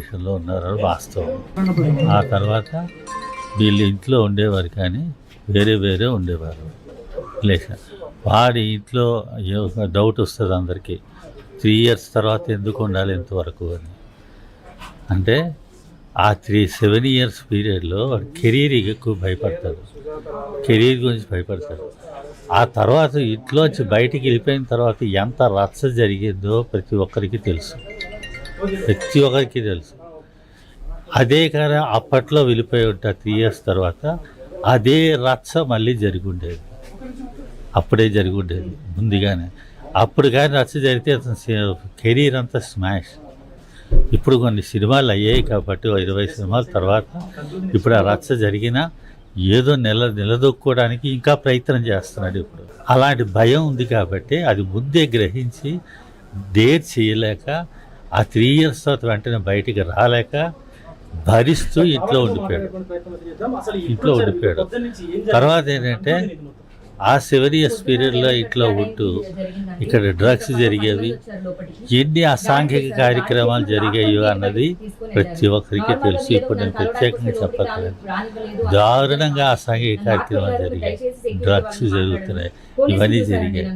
రిలేషన్లో ఉన్నారని వాస్తవం. ఆ తర్వాత వీళ్ళు ఇంట్లో ఉండేవారు కానీ వేరే వేరే ఉండేవారు రిలేషన్. వాడి ఇంట్లో ఒక డౌట్ వస్తుంది అందరికీ, 3 years తర్వాత ఎందుకు ఉండాలి ఇంతవరకు అని. అంటే ఆ 7 years పీరియడ్లో వాడు కెరీర్కి ఎక్కువ భయపడతాడు, కెరీర్ గురించి భయపడతాడు. ఆ తర్వాత ఇంట్లోంచి బయటికి వెళ్ళిపోయిన తర్వాత ఎంత రచ్చ జరిగిందో ప్రతి ఒక్కరికి తెలుసు. అదే కానీ అప్పట్లో వెళ్ళిపోయి ఉంటా 3 years తర్వాత అదే రచ్చ మళ్ళీ జరిగి ఉండేది, అప్పుడే జరిగి ఉండేది ముందుగానే. అప్పుడు కానీ రచ్చ జరిగితే అతను కెరీర్ అంతా స్మాష్. ఇప్పుడు కొన్ని సినిమాలు అయ్యాయి కాబట్టి 20 సినిమాల తర్వాత ఇప్పుడు ఆ రచ్చ జరిగినా ఏదో నిలదొక్కుకోవడానికి ఇంకా ప్రయత్నం చేస్తున్నాడు. ఇప్పుడు అలాంటి భయం ఉంది కాబట్టి అది ముందే గ్రహించి డేర్ చేయలేక ఆ 3 years తర్వాత వెంటనే బయటికి రాలేక భరిస్తూ ఇంట్లో ఉండిపోయాడు. తర్వాత ఏంటంటే ఆ 7 years పీరియడ్లో ఇంట్లో ఉంటూ ఇక్కడ డ్రగ్స్ జరిగేవి, ఎన్ని అసాంఘిక కార్యక్రమాలు జరిగాయో అన్నది ప్రతి ఒక్కరికి తెలుసు. ఇప్పుడు నేను ప్రత్యేకంగా చెప్పట్లేదు. దారుణంగా అసాంఘిక కార్యక్రమాలు జరిగాయి, డ్రగ్స్ జరుగుతున్నాయి, ఇవన్నీ జరిగాయి.